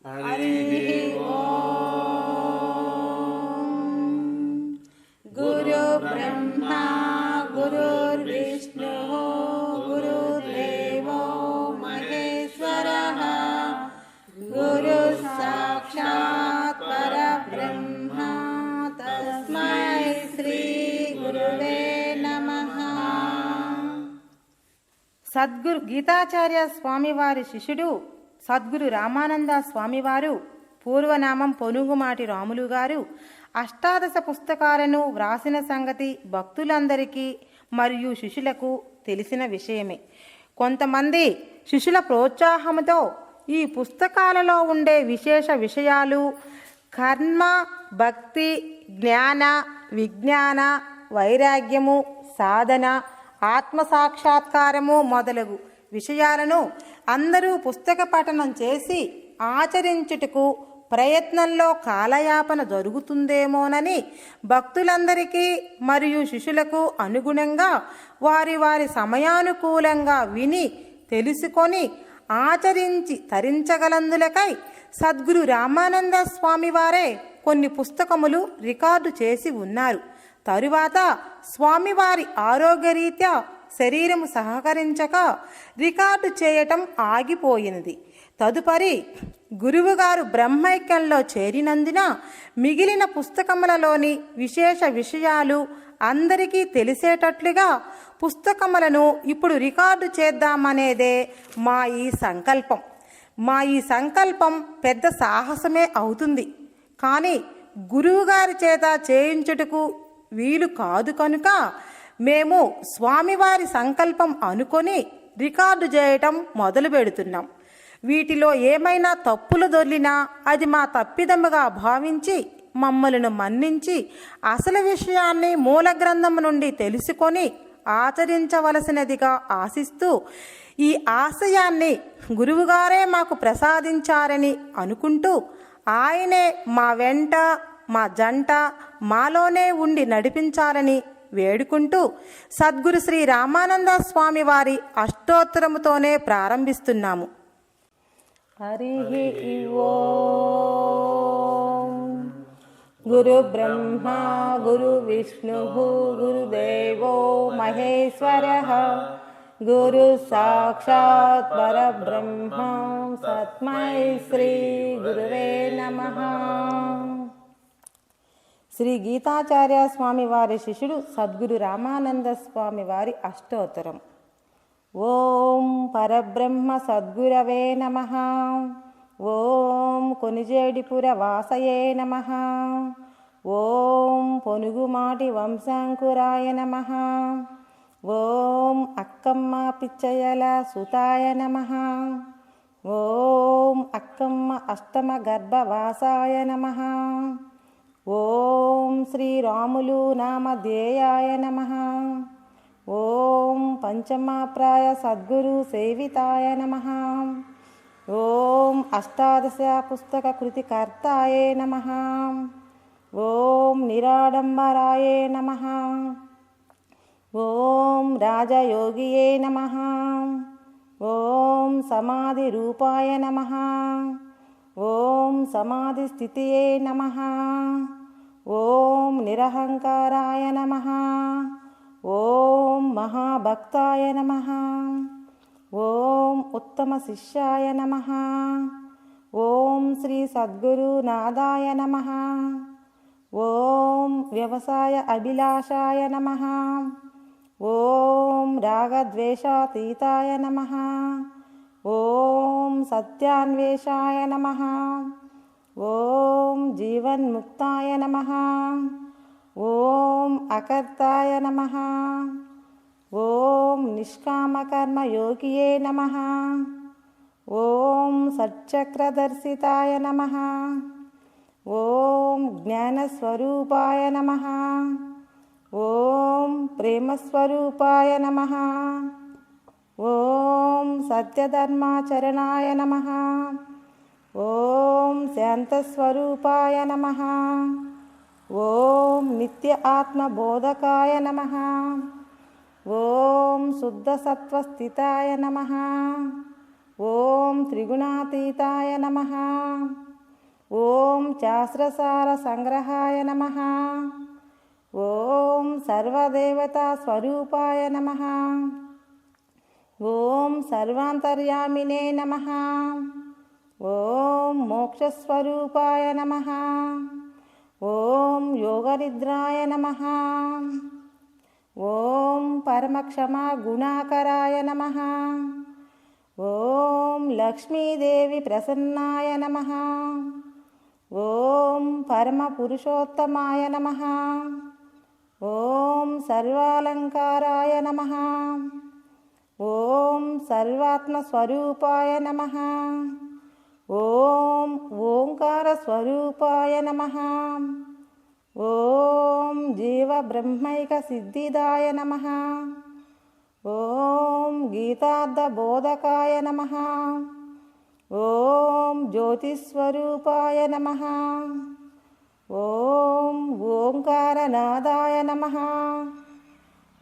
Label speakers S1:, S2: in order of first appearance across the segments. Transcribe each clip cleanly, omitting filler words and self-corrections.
S1: हरिः गुरु ब्रह्मा गुरुर्विष्णुः गुरुदेवो महेश्वरः गुरु साक्षात् परब्रह्म तस्मै श्री गुरुवे नमः।
S2: సద్గురు గీతాచార్య స్వామివారి శిష్యుడు సద్గురు రామానంద స్వామివారు, పూర్వనామం పొనుగుమాటి రాములు గారు, అష్టాదశ పుస్తకాలను వ్రాసిన సంగతి భక్తులందరికీ మరియు శిష్యులకు తెలిసిన విషయమే. కొంతమంది శిష్యుల ప్రోత్సాహంతో ఈ పుస్తకాలలో ఉండే విశేష విషయాలు కర్మ, భక్తి, జ్ఞాన, విజ్ఞాన, వైరాగ్యము, సాధన, ఆత్మసాక్షాత్కారము మొదలగు విషయాలను అందరూ పుస్తక పఠనం చేసి ఆచరించుటకు ప్రయత్నంలో కాలయాపన జరుగుతుందేమోనని భక్తులందరికీ మరియు శిష్యులకు అనుగుణంగా వారి వారి సమయానుకూలంగా విని తెలుసుకొని ఆచరించి తరించగలందులకై సద్గురు రామానంద స్వామి వారే కొన్ని పుస్తకములు రికార్డు చేసి ఉన్నారు. తరువాత స్వామివారి ఆరోగ్యరీత్యా శరీరము సహకరించక రికార్డు చేయటం ఆగిపోయినది. తదుపరి గురువుగారు బ్రహ్మైక్యంలో చేరినందున మిగిలిన పుస్తకములలోని విశేష విషయాలు అందరికీ తెలిసేటట్లుగా పుస్తకములను ఇప్పుడు రికార్డు చేద్దామనేదే మా ఈ సంకల్పం పెద్ద సాహసమే అవుతుంది. కానీ గురువుగారి చేత చేయించుటకు వీలు కాదు కనుక మేము స్వామివారి సంకల్పం అనుకొని రికార్డు చేయటం మొదలు పెడుతున్నాం. వీటిలో ఏమైనా తప్పులు దొర్లినా అది మా తప్పిదముగా భావించి మమ్మలను మన్నించి అసలు విషయాన్ని మూల గ్రంథం నుండి తెలుసుకొని ఆచరించవలసినదిగా ఆశిస్తూ ఈ ఆశయాన్ని గురువుగారే మాకు ప్రసాదించారని అనుకుంటూ ఆయనే మా వెంట, మా జంట, మాలోనే ఉండి నడిపించాలని వేడుకుంటూ సద్గురు శ్రీ రామానంద స్వామి వారి అష్టోత్తరముతోనే ప్రారంభిస్తున్నాము. హరిః ఓం. గురు బ్రహ్మ గురు విష్ణు గురుదేవో మహేశ్వరః గురు సాక్షాత్ పరబ్రహ్మ తస్మై శ్రీ గురువే నమః. శ్రీ గీతాచార్య స్వామి వారి శిష్యుడు సద్గురు రామానంద స్వామి వారి అష్టోత్తరం. ఓం పరబ్రహ్మ సద్గురవే నమః. ఓం కొనిజేడిపుర వాసయే నమః. ఓం పొనుగుమాటి వంశాంకురాయ నమః. ఓం అక్కమ్మ పిచ్చయల సుతాయ నమః. ఓం అక్కమ్మ అష్టమ గర్భవాసాయ నమః. ఓం శ్రీరాములు నామధేయాయ నమః. ఓం పంచమాప్రాయ సద్గురు సేవితాయ నమః. ఓం అష్టాదశ పుస్తక కృతికర్తాయే నమః. ఓం నిరాడంబరాయే నమః. ఓం రాజయోగియే నమః. ఓం సమాధి రూపాయ నమః. ఓం సమాధి స్థితియే నమః. ఓం నిరహంకారాయ నమః. ఓం మహాభక్తాయ నమః. ఓం ఉత్తమ శిష్యాయ నమః. ఓం శ్రీ సద్గురు నాదాయ నమః. ఓం వ్యవసాయ అభిలాషాయ నమః. ఓం రాగద్వేషాతీతాయ నమః. ఓం సత్యాన్వేషాయ నమః. ఓం జీవన్ముక్తాయ నమః. ఓం అకర్తాయ నమః. ఓం నిష్కామకర్మయోగియే నమః. ఓం సచ్చక్రదర్శితాయ నమః. ఓం జ్ఞానస్వరూపాయ నమః. ఓం ప్రేమస్వరూపాయ నమః. ఓం సత్యధర్మాచరణాయ నమః. ఓం శాంతస్వరూపాయ నమః. ఓం నిత్య ఆత్మబోధకాయ నమః. ఓం శుద్ధసత్వస్థితాయ నమః. ఓం త్రిగుణాతీతాయ నమః. ఓం శాస్త్రసార సంగ్రహాయ నమః. ఓం సర్వదేవతా స్వరూపాయ నమః. ఓం సర్వాంతర్యామినే నమః. ఓం మోక్షస్వరూపాయ నమః. ఓం యోగనిద్రాయ నమః. ఓం పరమక్షమా గుణాకరాయ నమః. ఓం లక్ష్మీదేవి ప్రసన్నాయ నమః. ఓం పరమపురుషోత్తమాయ నమః. ఓం సర్వాలంకారాయ నమః. ఓం సర్వాత్మస్వరూపాయ నమః. ఓం ఓంకారస్వరూపాయ నమః. ఓం జీవబ్రహ్మైక సిద్ధిదాయ నమః. ఓం గీతార్థబోధకాయ నమః. ఓం జ్యోతిస్వరూపాయ నమః. ఓం ఓంకారనాదాయ నమః.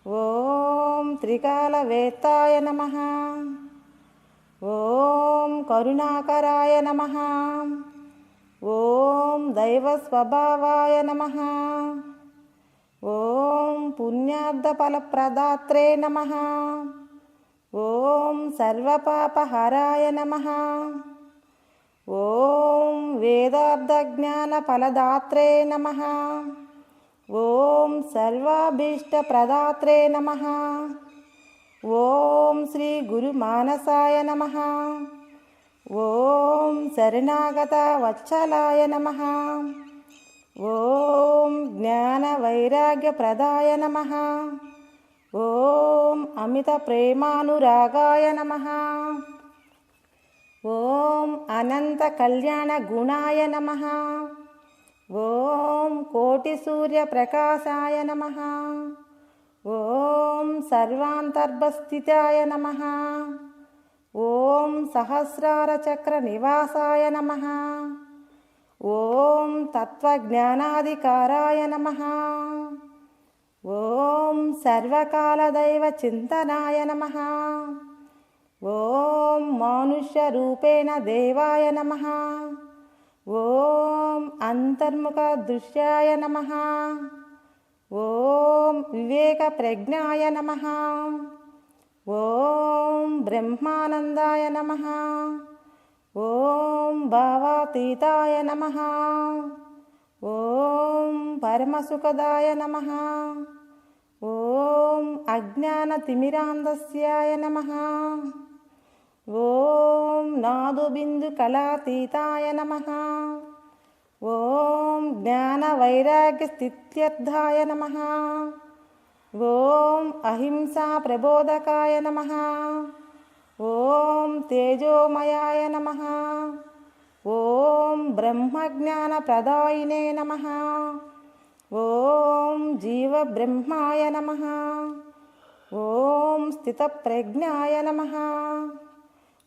S2: ఓం త్రికాలవేత్తాయ నమః. ఓం కరుణాకరాయ నమః. ఓం దైవస్వభావాయ నమః. ఓం పుణ్యార్థఫలప్రదాత్రే నమః. ఓం సర్వపాపహరాయ నమః. ఓం వేదార్థజ్ఞానఫలదాత్రే నమః. ఓం సర్వాభీష్టప్రదాత్రే నమః. ఓం శ్రీ గురుమానసాయ నమః. ఓం శరణాగత వత్సలాయ నమః. ఓం జ్ఞానవైరాగ్యప్రదాయ నమః. ఓం అమిత ప్రేమానురాగాయ నమః. ఓం అనంత కళ్యాణ గుణాయ నమః. ఓం కోటి సూర్య ప్రకాశాయ నమః. ఓం సర్వాంతర్భస్థితాయ నమః. ఓం సహస్రార చక్ర నివాసాయ నమః. ఓం తత్వజ్ఞానాధికారాయ నమః. ఓం సర్వకాలదైవ చింతనాయ నమః. ఓం మానుష్యరూపేణ దేవాయ నమః. ఓం అంతర్ముఖ దృశ్యాయ నమః. ఓం వివేక ప్రజ్ఞాయ నమః. ఓం బ్రహ్మానందాయ నమః. ఓం భావాతీతాయ నమః. ఓం పరమసుఖదాయ నమః. ఓం అజ్ఞానతిమిరాంధస్యాయ నమః. ఓం నాదుబిందుకళాతీతాయ నమః. ఓం జ్ఞానవైరాగ్యస్థిత్యర్థాయ నమః. ఓం అహింసా ప్రబోధకాయ నమః. ఓం తేజోమయాయ నమః. ఓం బ్రహ్మజ్ఞానప్రదాయినే నమః. ఓం జీవబ్రహ్మాయ నమః. ఓం స్థితప్రజ్ఞాయ నమః.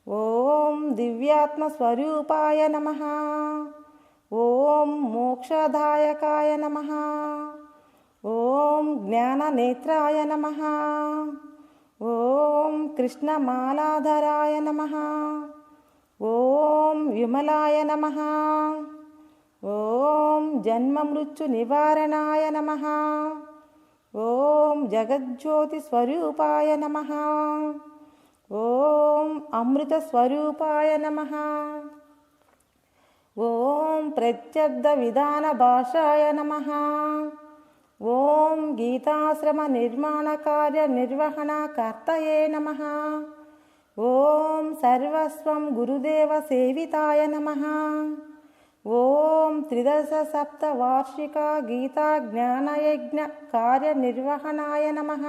S2: ఓం దివ్యాత్మస్వరూపాయ నమః. ఓం మోక్షదాయకాయ నమః. ఓం జ్ఞాననేత్రాయ నమః. ఓం కృష్ణమాలాధరాయ నమః. ఓం విమలాయ నమః. ఓం జన్మమృత్యు నివారణాయ నమః. ఓం జగజ్యోతిస్వరూపాయ నమః. ఓం అమృతస్వరూపాయ నమః. ఓం ప్రత్యర్థ విధాన భాషాయ నమః. ఓం గీతాశ్రమ నిర్మాణ కార్య నిర్వహణ కర్తయే నమః. ఓం సర్వస్వం గురుదేవ సేవితాయ నమః. ఓం త్రిదశ సప్త వార్షిక గీతా జ్ఞానయజ్ఞ కార్యనిర్వహణాయ నమః.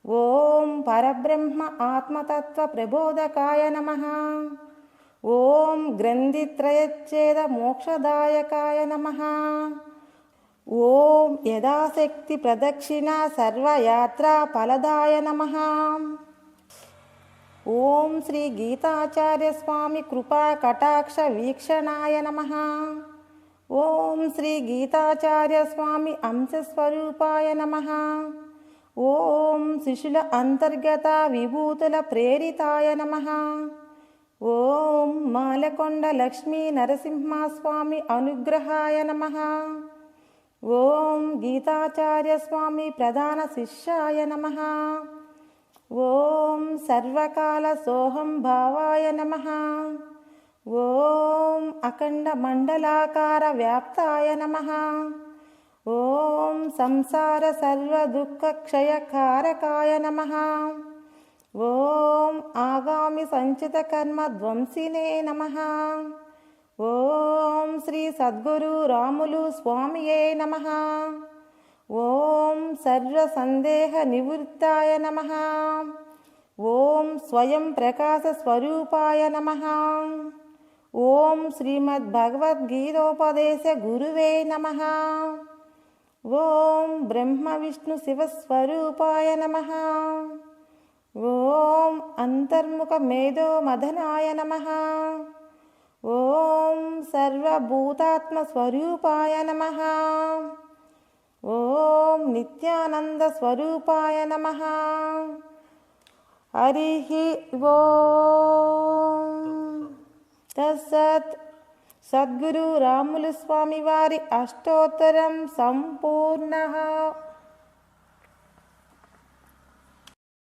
S2: ఓం పరబ్రహ్మ ఆత్మతత్వ ప్రబోధకాయ నమః. ఓం గ్రంథిత్రయచ్ఛేద మోక్షదాయకాయ నమః. ఓం యథాశక్తి ప్రదక్షిణ సర్వయాత్రా ఫలదాయ నమః. ఓం శ్రీ గీతాచార్య స్వామి కృపా కటాక్ష వీక్షణాయ నమః. ఓం శ్రీ గీతాచార్య స్వామి అంశస్వరూపాయ నమః. ఓం శిశుల అంతర్గత విభూతుల ప్రేరితాయ నమః. ఓం మాలకొండ లక్ష్మీ నరసింహస్వామి అనుగ్రహాయ నమః. ఓం గీతాచార్య స్వామి ప్రధాన శిష్యాయ నమః. ఓం సర్వకాల సోహం భావాయ నమః. ఓం అఖండ మండలాకార వ్యాప్తాయ నమః. ఓం సంసార సర్వ దుఃఖ క్షయకారకాయ నమః. ఓం ఆగామి సంచిత కర్మ ధ్వంసినే నమః. ఓం శ్రీ సద్గురు రాములు స్వామియే నమః. ఓం సర్వ సందేహ నివృత్తాయ నమః. ఓం స్వయం ప్రకాశ స్వరూపాయ నమః. ఓం శ్రీమద్భగవద్గీతోపదేశ గురువే నమః. ఓం బ్రహ్మ విష్ణు శివస్వరూపాయ నమః. ఓం అంతర్ముఖ మేధో మదనాయ నమః. ఓం సర్వభూతాత్మ స్వరూపాయ నమః. ఓం నిత్యానంద స్వరూపాయ నమః. హరి ఓం తత్సత్. సద్గురు రాములు స్వామి వారి అష్టోత్తరం సంపూర్ణ.